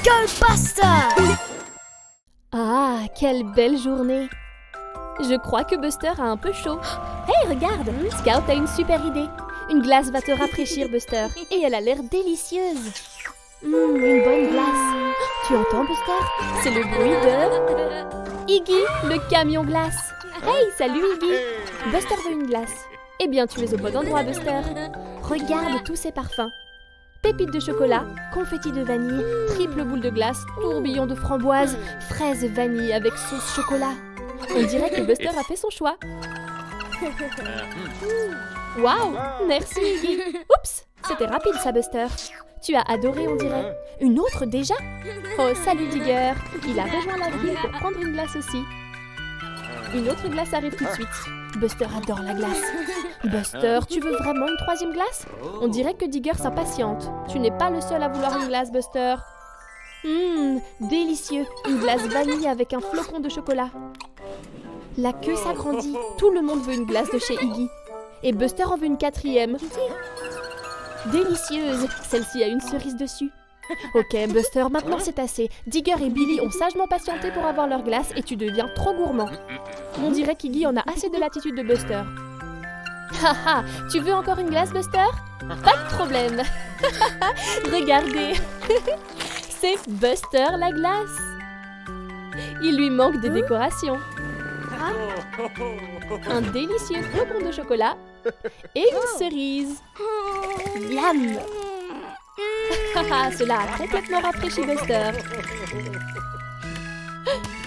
Go Buster! Ah, quelle belle journée! Je crois que Buster a un peu chaud. Hey, regarde! Scout a une super idée. Une glace va te rafraîchir, Buster. Et elle a l'air délicieuse. Une bonne glace. Tu entends, Buster? C'est le bruit de... Iggy, le camion glace. Hey, salut Iggy! Buster veut une glace. Eh bien, tu es au bon endroit, Buster. Regarde tous ces parfums. Pépites de chocolat, confetti de vanille, triple boule de glace, tourbillon de framboise, fraises vanille avec sauce chocolat. On dirait que Buster a fait son choix. Waouh, merci Iggy. Oups, c'était rapide ça, Buster. Tu as adoré, on dirait. Une autre déjà? Oh, salut Digger. Il a rejoint la ville pour prendre une glace aussi. Une autre glace arrive tout de suite. Buster adore la glace. Buster, tu veux vraiment une troisième glace? On dirait que Digger s'impatiente. Tu n'es pas le seul à vouloir une glace, Buster. Délicieux. Une glace vanille avec un flocon de chocolat. La queue s'agrandit. Tout le monde veut une glace de chez Iggy. Et Buster en veut une quatrième. Délicieuse. Celle-ci a une cerise dessus. Ok, Buster, maintenant c'est assez. Digger et Billy ont sagement patienté pour avoir leur glace et tu deviens trop gourmand. On dirait qu'Iggy en a assez de l'attitude de Buster. Haha, tu veux encore une glace, Buster? Pas de problème. Regardez. C'est Buster la glace. Il lui manque des décorations. Un délicieux flocon de chocolat et une cerise. Miam! Cela a complètement rafraîchi Buster.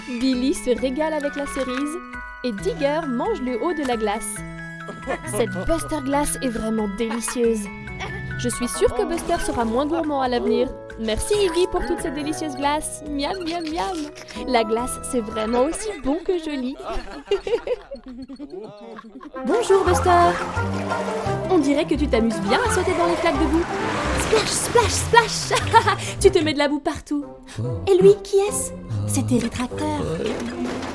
Billy se régale avec la cerise et Digger mange le haut de la glace. Cette Buster glace est vraiment délicieuse. Je suis sûre que Buster sera moins gourmand à l'avenir. Merci Iggy pour toutes ces délicieuses glaces. Miam, miam, miam. La glace, c'est vraiment aussi bon que joli. Bonjour Buster. On dirait que tu t'amuses bien à sauter dans les flaques de boue. Splash, splash, splash. Tu te mets de la boue partout. Et lui, qui est-ce? C'est Terry Tracteur.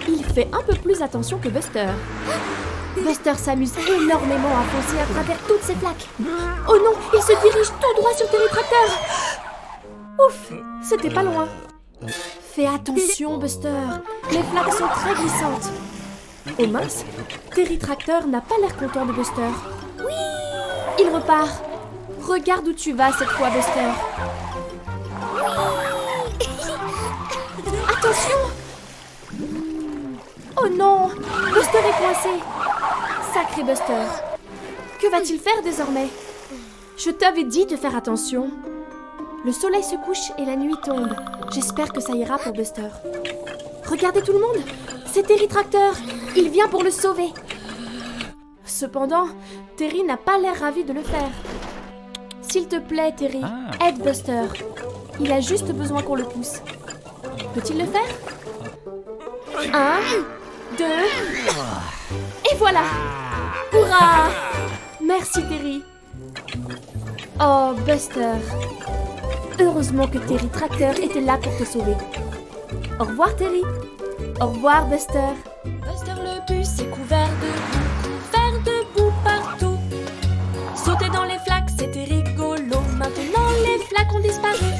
Il fait un peu plus attention que Buster. Buster s'amuse énormément à foncer à travers toutes ces flaques. Oh non, il se dirige tout droit sur Terry Tracteur. Ouf, c'était pas loin. Fais attention, Buster. Les flaques sont très glissantes. Oh mince, Terry Tracteur n'a pas l'air content de Buster. Oui, il repart. Regarde où tu vas cette fois, Buster. Attention. Oh non, Buster est coincé. Sacré Buster. Que va-t-il faire désormais? Je t'avais dit de faire attention. Le soleil se couche et la nuit tombe. J'espère que ça ira pour Buster. Regardez tout le monde. C'est Terry Tracteur. Il vient pour le sauver. Cependant, Terry n'a pas l'air ravi de le faire. S'il te plaît, Terry, aide Buster. Il a juste besoin qu'on le pousse. Peut-il le faire? 1, 2... Et voilà! Hurrah! Merci, Terry. Oh, Buster. Heureusement que Terry Tracteur était là pour te sauver. Au revoir, Terry. Au revoir, Buster. Buster le bus est couvert de boue partout. Sauter dans les flaques, c'était rigolo. Maintenant, les flaques ont disparu.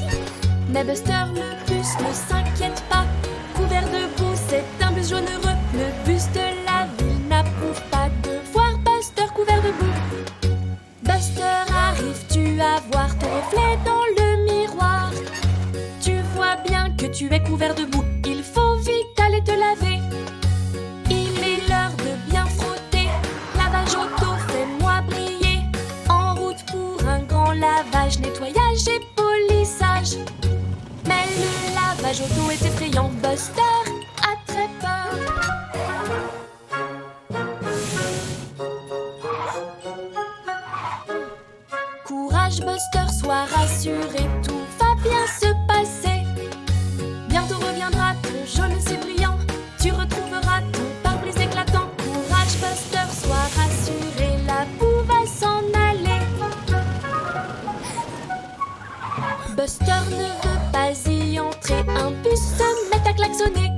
Mais Buster le bus ne s'inquiète pas. Couvert de boue, c'est un bus jaune heureux. Le bus de la ville n'approuve pas de voir Buster couvert de boue. Buster arrive, tu vas voir ton reflet dans le miroir. Tu vois bien que tu es couvert de boue. Il faut vite aller te laver. Il est l'heure de bien frotter. Lavage auto, fais-moi briller. En route pour un grand lavage, nettoyage et polissage. Mais le lavage auto est effrayant. Buster a très peur. Courage Buster, sois rassuré, tout va bien se passer. Bientôt reviendra ton jaune si brillant. Tu retrouveras ton pare-brise éclatant. Courage Buster, sois rassuré, la boue va s'en aller. Buster ne veut pas y entrer. Un bus se met à klaxonner.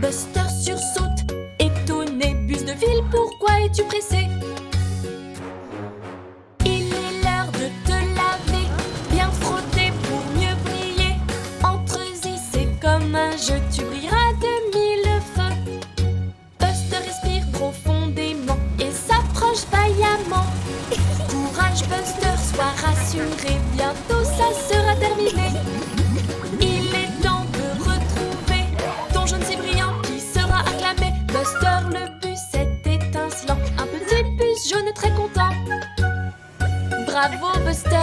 Buster sursaute, étonné. Bus de ville, pourquoi es-tu pressé? Il est l'heure de te laver. Bien courageux, tu brilleras de mille feux. Buster respire profondément et s'approche vaillamment. Courage Buster, sois rassuré, bientôt ça sera terminé. Il est temps de retrouver ton jaune si brillant qui sera acclamé. Buster le bus est étincelant, un petit bus jaune très content. Bravo Buster!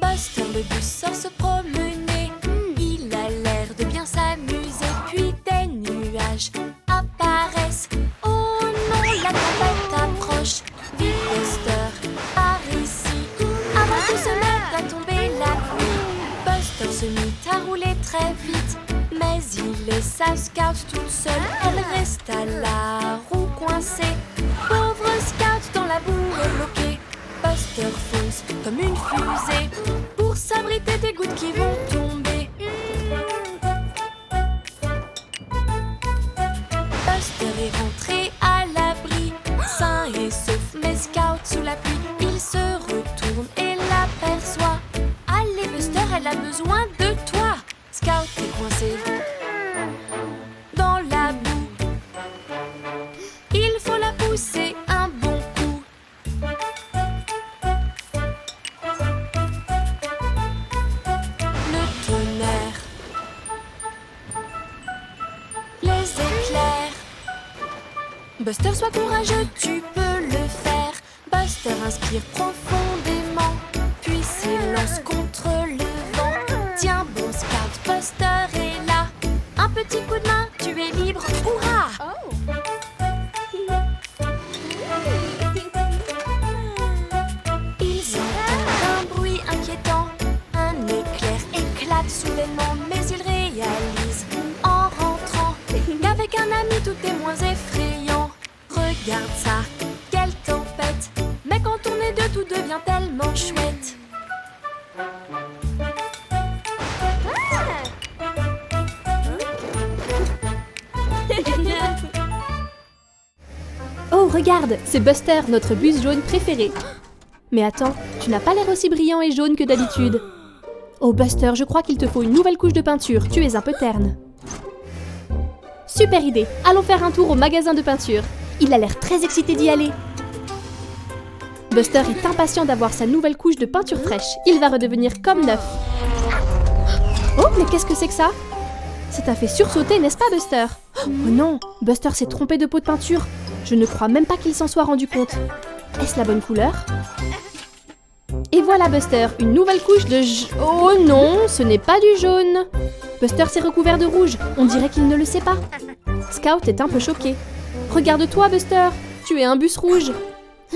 Buster le bus sort se promener. Il a l'air de bien s'amuser. Puis des nuages apparaissent. Oh non, la tempête approche. Vite Buster, par ici. Avant que se mette à tomber la pluie. Buster se mit à rouler très vite. Mais il laissa Scout toute seule. Elle reste à la roue coincée. Pauvre Scout dans la boue est bloquée. Buster fonce comme une fusée pour s'abriter des gouttes qui vont tomber. Buster est rentré à l'abri, sain et sauf, mais Scout sous la pluie. Il se retourne et l'aperçoit. Allez Buster, elle a besoin de toi. Scout est coincé dans la boue. Il faut la pousser un bon coup. Le tonnerre, les éclairs. Buster, sois courageux, tu peux le faire. Buster inspire profondément, puis s'élance contre le vent. Tiens bon Scout, Buster est là. Un petit coup de main, tu es libre, hurrah! Ils entendent un bruit inquiétant. Un éclair éclate soudainement, mais ils réalisent en rentrant qu'avec un ami tout est moins effrayant. Regarde ça, quelle tempête! Mais quand on est deux, tout devient tellement chouette. Oh, regarde, c'est Buster, notre bus jaune préféré. Mais attends, tu n'as pas l'air aussi brillant et jaune que d'habitude. Oh Buster, je crois qu'il te faut une nouvelle couche de peinture, tu es un peu terne. Super idée, allons faire un tour au magasin de peinture. Il a l'air très excité d'y aller. Buster est impatient d'avoir sa nouvelle couche de peinture fraîche. Il va redevenir comme neuf. Oh, mais qu'est-ce que c'est que ça? Ça t'a fait sursauter, n'est-ce pas Buster? Oh non, Buster s'est trompé de pot de peinture. Je ne crois même pas qu'il s'en soit rendu compte. Est-ce la bonne couleur? Et voilà Buster, une nouvelle couche de oh non, ce n'est pas du jaune. Buster s'est recouvert de rouge, on dirait qu'il ne le sait pas. Scout est un peu choqué. Regarde-toi Buster, tu es un bus rouge.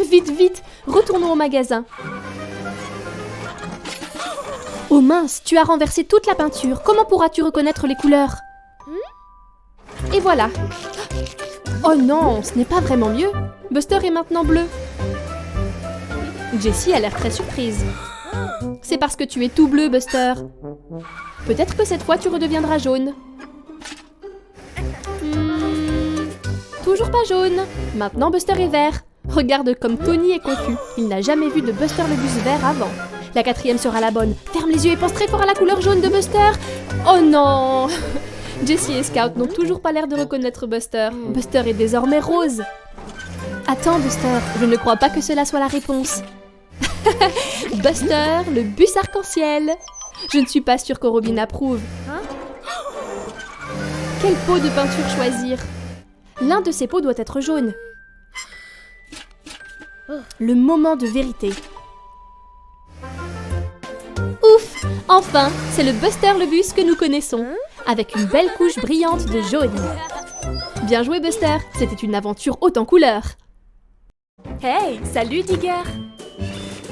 Vite, vite, retournons au magasin. Oh mince, tu as renversé toute la peinture. Comment pourras-tu reconnaître les couleurs? Et voilà. Oh non, ce n'est pas vraiment mieux. Buster est maintenant bleu. Jessie a l'air très surprise. C'est parce que tu es tout bleu, Buster. Peut-être que cette fois tu redeviendras jaune. Toujours pas jaune. Maintenant Buster est vert. Regarde comme Tony est confus. Il n'a jamais vu de Buster le bus vert avant. La quatrième sera la bonne. Ferme les yeux et pense très fort à la couleur jaune de Buster. Oh non! Jessie et Scout n'ont toujours pas l'air de reconnaître Buster. Buster est désormais rose. Attends Buster, je ne crois pas que cela soit la réponse. Buster, le bus arc-en-ciel. Je ne suis pas sûre que Robin approuve. Quel pot de peinture choisir? L'un de ces pots doit être jaune. Le moment de vérité. Ouf! Enfin, c'est le Buster le bus que nous connaissons, avec une belle couche brillante de jaune. Bien joué Buster, c'était une aventure haute en couleurs. Hey, salut Digger!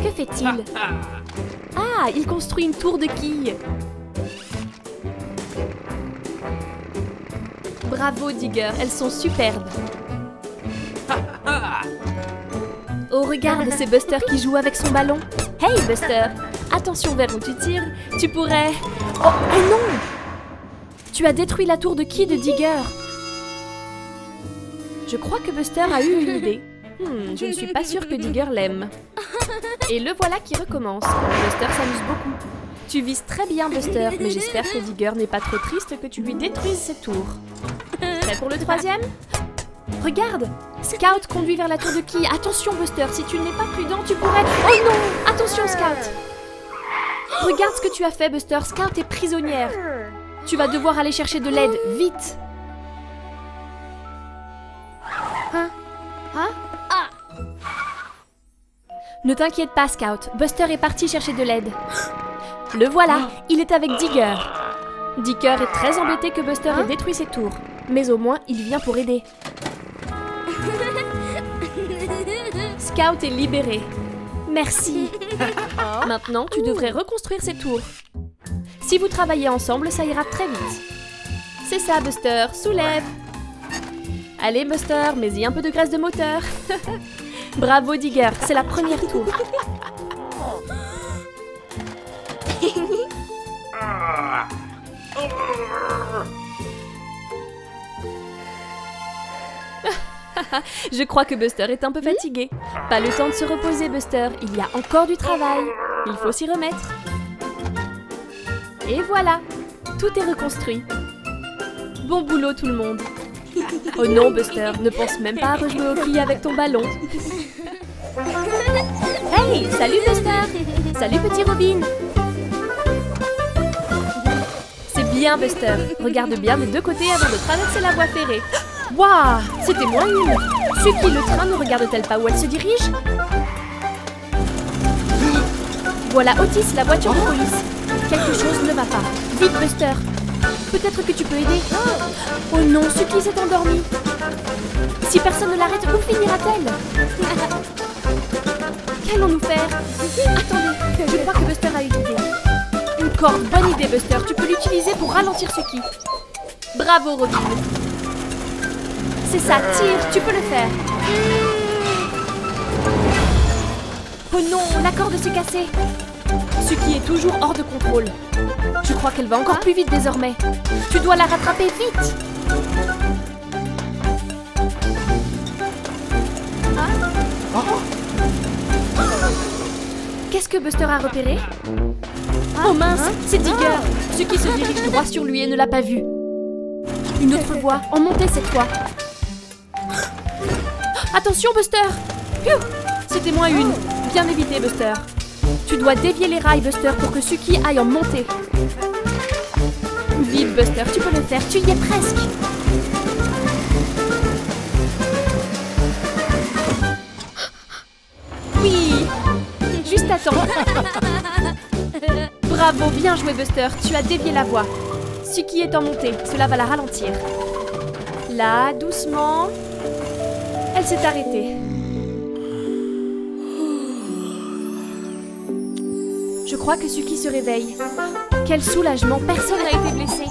Que fait-il? Ah, il construit une tour de quilles. Bravo Digger, elles sont superbes. Oh regarde, c'est Buster qui joue avec son ballon. Hey Buster, attention vers où tu tires, tu pourrais... Oh non! Tu as détruit la tour de quilles de Digger. Je crois que Buster a eu une idée. Je ne suis pas sûre que Digger l'aime. Et le voilà qui recommence. Buster s'amuse beaucoup. Tu vises très bien, Buster, mais j'espère que Digger n'est pas trop triste que tu lui détruises ses tours. Prêt pour le troisième? Regarde! Scout conduit vers la tour de Key. Attention, Buster, si tu n'es pas prudent, tu pourrais... Oh non! Attention, Scout! Regarde ce que tu as fait, Buster. Scout est prisonnière. Tu vas devoir aller chercher de l'aide, vite! Ne t'inquiète pas, Scout. Buster est parti chercher de l'aide. Le voilà, il est avec Digger. Digger est très embêté que Buster ait détruit ses tours. Mais au moins, il vient pour aider. Scout est libéré. Merci. Maintenant, tu devrais reconstruire ses tours. Si vous travaillez ensemble, ça ira très vite. C'est ça, Buster. Soulève. Allez, Buster, mets-y un peu de graisse de moteur. Bravo, Digger. C'est la première tour. Je crois que Buster est un peu fatigué. Pas le temps de se reposer, Buster. Il y a encore du travail. Il faut s'y remettre. Et voilà, tout est reconstruit. Bon boulot, tout le monde. Oh non, Buster, ne pense même pas à rejouer au quilles avec ton ballon. Hey, salut Buster. Salut petit Robin. C'est bien, Buster. Regarde bien des deux côtés avant de traverser la voie ferrée. Waouh, c'était moins une. Suki, le train ne regarde-t-elle pas où elle se dirige? Voilà Otis, la voiture de police. Quelque chose ne va pas. Vite, Buster. Peut-être que tu peux aider. Oh non, Suki s'est endormie. Si personne ne l'arrête, où finira-t-elle? Qu'allons-nous faire? Attendez, je crois que Buster a une idée. Une corde, bonne idée, Buster. Tu peux l'utiliser pour ralentir Suki. Bravo, Robin. C'est ça, tire, tu peux le faire. Oh non, la corde s'est cassée. Suki est toujours hors de contrôle. Je crois qu'elle va encore plus vite désormais. Tu dois la rattraper vite. Qu'est-ce que Buster a repéré? Oh mince, c'est Digger. Suki se dirige droit sur lui et ne l'a pas vu. Une autre voie, en montée cette fois. Attention, Buster! Phew! C'était moins une. Bien évité, Buster. Tu dois dévier les rails, Buster, pour que Suki aille en montée. Vite, Buster, tu peux le faire. Tu y es presque. Oui! Juste à temps. Bravo, bien joué, Buster. Tu as dévié la voie. Suki est en montée. Cela va la ralentir. Là, doucement. Elle s'est arrêtée. Je crois que Suki se réveille. Quel soulagement, personne n'a été blessé.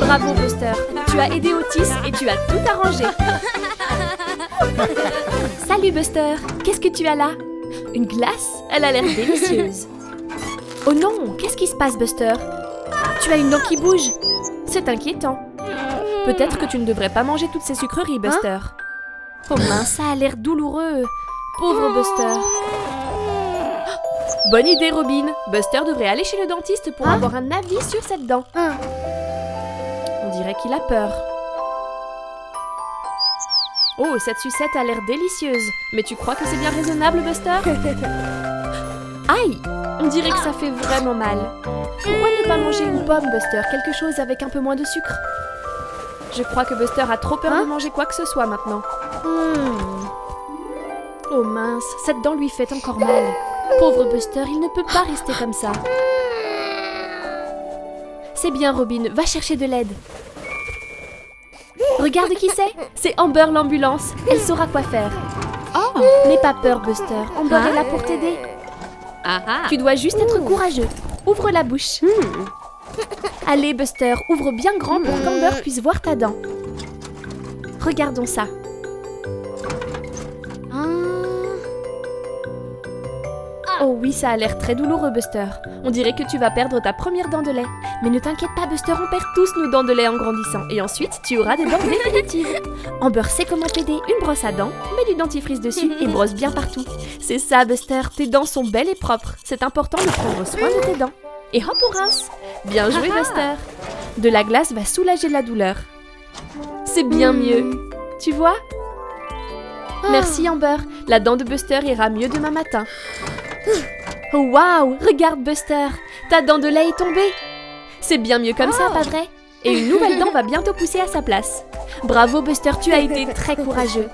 Bravo Buster, tu as aidé Otis et tu as tout arrangé. Salut Buster, qu'est-ce que tu as là? Une glace? Elle a l'air délicieuse. Oh non, qu'est-ce qui se passe Buster? Tu as une dent qui bouge. C'est inquiétant. Peut-être que tu ne devrais pas manger toutes ces sucreries, Buster. Oh mince, ça a l'air douloureux. Pauvre Buster. Bonne idée, Robin. Buster devrait aller chez le dentiste pour avoir un avis sur cette dent. On dirait qu'il a peur. Oh, cette sucette a l'air délicieuse. Mais tu crois que c'est bien raisonnable, Buster? Aïe! On dirait que ça fait vraiment mal. Pourquoi ne pas manger une pomme, Buster? Quelque chose avec un peu moins de sucre? Je crois que Buster a trop peur de manger quoi que ce soit maintenant. Oh mince, cette dent lui fait encore mal. Pauvre Buster, il ne peut pas rester comme ça. C'est bien, Robin, va chercher de l'aide. Regarde qui c'est. C'est Amber l'ambulance. Elle saura quoi faire. N'aie pas peur, Buster. Amber est là pour t'aider. Tu dois juste être courageux. Ouvre la bouche. Allez, Buster, ouvre bien grand pour qu'Amber puisse voir ta dent. Regardons ça. Oh oui, ça a l'air très douloureux, Buster. On dirait que tu vas perdre ta première dent de lait. Mais ne t'inquiète pas, Buster, on perd tous nos dents de lait en grandissant. Et ensuite, tu auras des dents définitives. Amber sait comment t'aider. Une brosse à dents, mets du dentifrice dessus et brosse bien partout. C'est ça, Buster, tes dents sont belles et propres. C'est important de prendre soin de tes dents. Et hop, on rince. Bien joué, Buster. De la glace va soulager la douleur. C'est bien mieux. Tu vois ? Merci, Amber. La dent de Buster ira mieux demain matin. Oh, waouh! Regarde, Buster. Ta dent de lait est tombée. C'est bien mieux comme ça, pas vrai? Et une nouvelle dent va bientôt pousser à sa place. Bravo, Buster, tu as été très courageux.